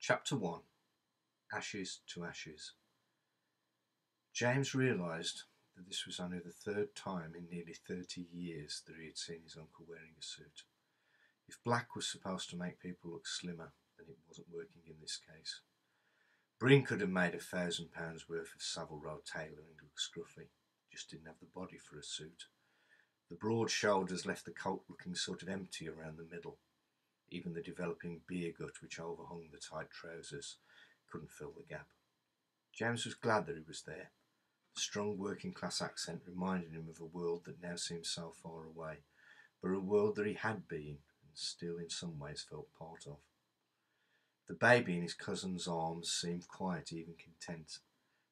Chapter 1. Ashes to Ashes. James realised that this was only the third time in nearly 30 years that he had seen his uncle wearing a suit. If black was supposed to make people look slimmer, then it wasn't working in this case. Breen could have made £1,000 worth of Savile Row tailoring look scruffy, just didn't have the body for a suit. The broad shoulders left the coat looking sort of empty around the middle. Even the developing beer gut which overhung the tight trousers couldn't fill the gap. James was glad that he was there. The strong working class accent reminded him of a world that now seemed so far away, but a world that he had been and still in some ways felt part of. The baby in his cousin's arms seemed quiet, even content.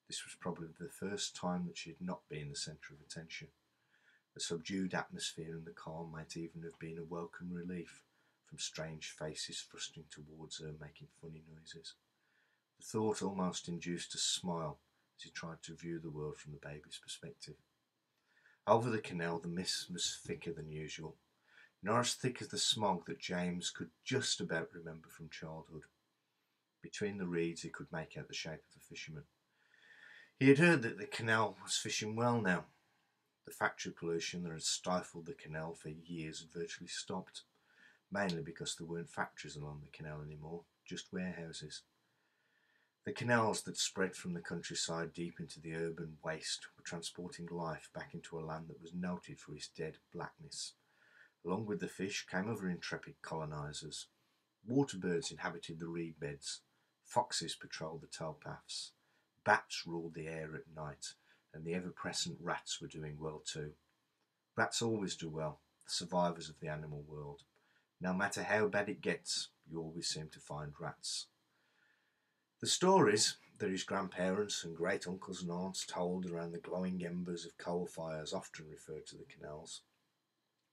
This was probably the first time that she had not been the centre of attention. The subdued atmosphere in the car might even have been a welcome relief from strange faces thrusting towards her, making funny noises. The thought almost induced a smile as he tried to view the world from the baby's perspective. Over the canal the mist was thicker than usual, not as thick as the smog that James could just about remember from childhood. Between the reeds he could make out the shape of a fisherman. He had heard that the canal was fishing well now. The factory pollution that had stifled the canal for years had virtually stopped, mainly because there weren't factories along the canal anymore, just warehouses. The canals that spread from the countryside deep into the urban waste were transporting life back into a land that was noted for its dead blackness. Along with the fish came other intrepid colonisers. Waterbirds inhabited the reed beds, foxes patrolled the towpaths, bats ruled the air at night, and the ever-present rats were doing well too. Rats always do well, the survivors of the animal world. No matter how bad it gets, you always seem to find rats. The stories that his grandparents and great-uncles and aunts told around the glowing embers of coal fires often referred to the canals.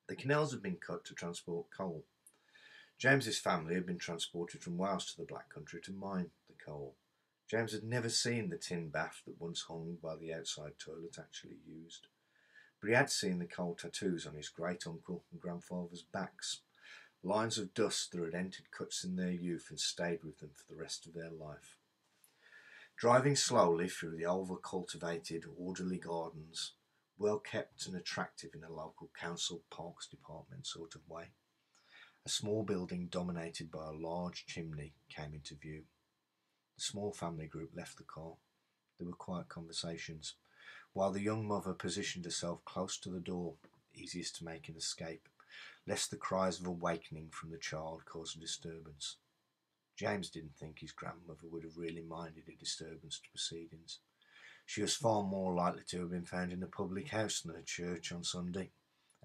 The canals had been cut to transport coal. James's family had been transported from Wales to the Black Country to mine the coal. James had never seen the tin bath that once hung by the outside toilet actually used, but he had seen the coal tattoos on his great-uncle and grandfather's backs, lines of dust that had entered cuts in their youth and stayed with them for the rest of their life. Driving slowly through the over-cultivated, orderly gardens, well kept and attractive in a local council parks department sort of way, a small building dominated by a large chimney came into view. The small family group left the car. There were quiet conversations, while the young mother positioned herself close to the door, easiest to make an escape, lest the cries of awakening from the child cause a disturbance. James didn't think his grandmother would have really minded a disturbance to proceedings. She was far more likely to have been found in a public house than a church on Sunday,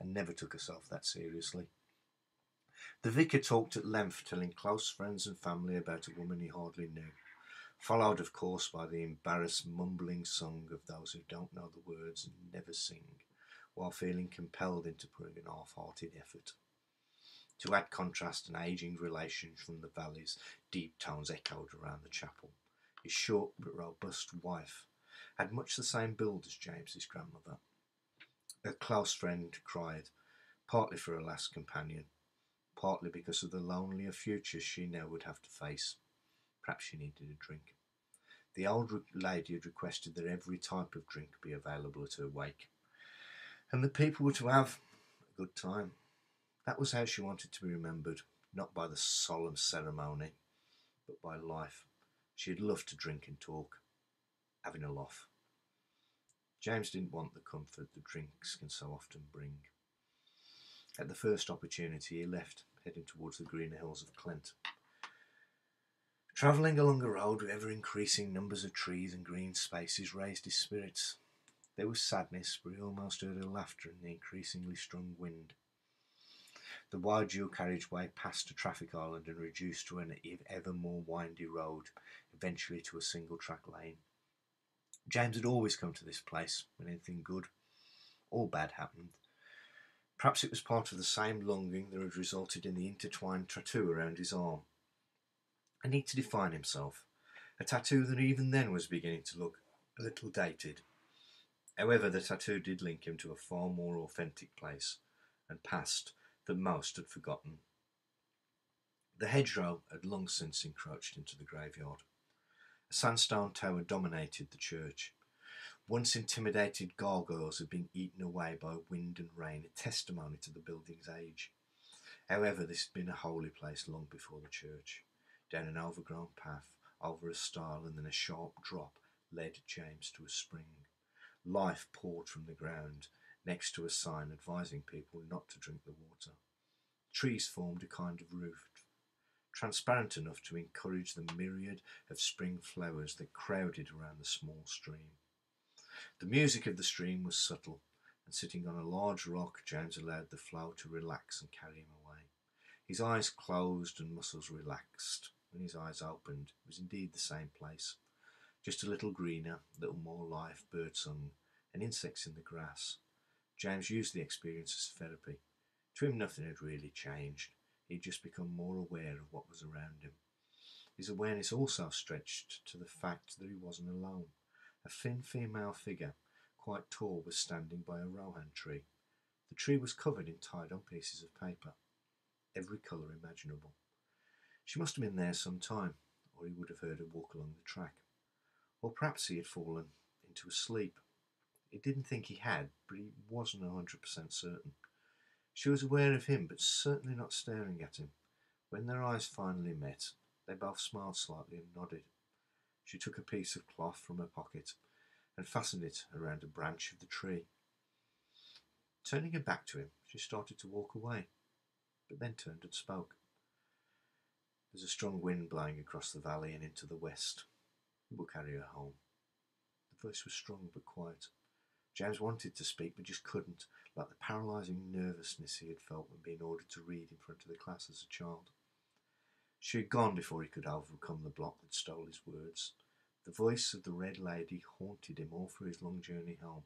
and never took herself that seriously. The vicar talked at length, telling close friends and family about a woman he hardly knew, followed of course by the embarrassed mumbling song of those who don't know the words and never sing, while feeling compelled into putting an half-hearted effort. To add contrast, an ageing relation from the valleys, deep tones echoed around the chapel. His short but robust wife had much the same build as James's grandmother. A close friend cried, partly for her last companion, partly because of the lonelier future she now would have to face. Perhaps she needed a drink. The old lady had requested that every type of drink be available at her wake, and that people were to have a good time. That was how she wanted to be remembered, not by the solemn ceremony, but by life. She had loved to drink and talk, having a laugh. James didn't want the comfort that drinks can so often bring. At the first opportunity he left, heading towards the greener hills of Clent. Travelling along a road with ever-increasing numbers of trees and green spaces raised his spirits. There was sadness, but he almost heard her laughter in the increasingly strong wind. The wide dual carriageway passed a traffic island and reduced to an ever more windy road, eventually to a single-track lane. James had always come to this place when anything good or bad happened. Perhaps it was part of the same longing that had resulted in the intertwined tattoo around his arm. A need to define himself, a tattoo that even then was beginning to look a little dated. However, the tattoo did link him to a far more authentic place and past that most had forgotten. The hedgerow had long since encroached into the graveyard. A sandstone tower dominated the church. Once intimidated gargoyles had been eaten away by wind and rain, a testimony to the building's age. However, this had been a holy place long before the church. Down an overgrown path, over a stile, and then a sharp drop led James to a spring. Life poured from the ground, next to a sign advising people not to drink the water. Trees formed a kind of roof, transparent enough to encourage the myriad of spring flowers that crowded around the small stream. The music of the stream was subtle, and sitting on a large rock, James allowed the flow to relax and carry him away. His eyes closed and muscles relaxed. When his eyes opened, it was indeed the same place, just a little greener, a little more life, birdsong, and insects in the grass. James used the experience as therapy. To him, nothing had really changed. He had just become more aware of what was around him. His awareness also stretched to the fact that he wasn't alone. A thin female figure, quite tall, was standing by a rowan tree. The tree was covered in tied-on pieces of paper, every colour imaginable. She must have been there some time, or he would have heard her walk along the track. Or perhaps he had fallen into a sleep. He didn't think he had, but he wasn't 100% certain. She was aware of him, but certainly not staring at him. When their eyes finally met, they both smiled slightly and nodded. She took a piece of cloth from her pocket and fastened it around a branch of the tree. Turning her back to him, she started to walk away, but then turned and spoke. There's a strong wind blowing across the valley and into the west. It will carry her home. The voice was strong but quiet. James wanted to speak but just couldn't, like the paralysing nervousness he had felt when being ordered to read in front of the class as a child. She had gone before he could overcome the block that stole his words. The voice of the Red Lady haunted him all through his long journey home,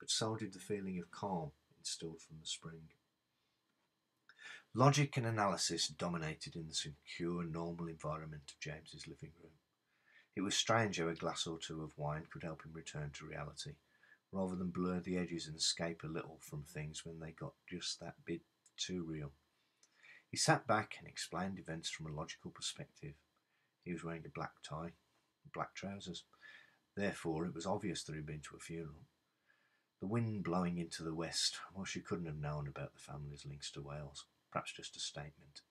but so did the feeling of calm instilled from the spring. Logic and analysis dominated in the secure, normal environment of James's living room. It was strange how a glass or two of wine could help him return to reality, rather than blur the edges and escape a little from things when they got just that bit too real. He sat back and explained events from a logical perspective. He was wearing a black tie and black trousers. Therefore, it was obvious that he had been to a funeral. The wind blowing into the west, well, she couldn't have known about the family's links to Wales. Perhaps just a statement.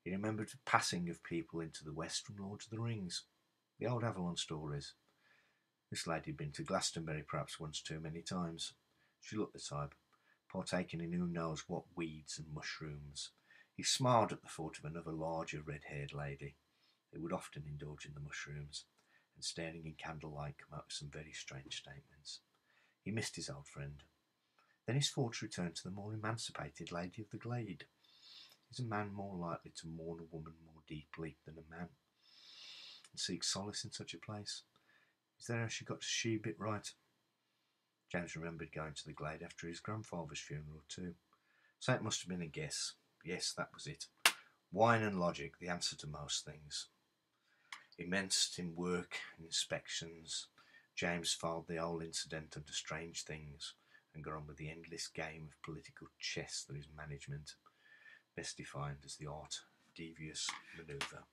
He remembered the passing of people into the west from Lord of the Rings, the old Avalon stories. This lady had been to Glastonbury perhaps once too many times. She looked the type, partaking in who knows what weeds and mushrooms. He smiled at the thought of another larger red-haired lady who would often indulge in the mushrooms, and staring in candlelight come out with some very strange statements. He missed his old friend. Then his thoughts returned to the more emancipated Lady of the Glade. Is a man more likely to mourn a woman more deeply than a man, and seek solace in such a place? Is that how she got she bit right? James remembered going to the Glade after his grandfather's funeral too, so it must have been a guess. Yes, that was it. Wine and logic, the answer to most things. Immersed in work and inspections, James filed the whole incident under strange things and got on with the endless game of political chess that is management, best defined as the art of devious manoeuvre.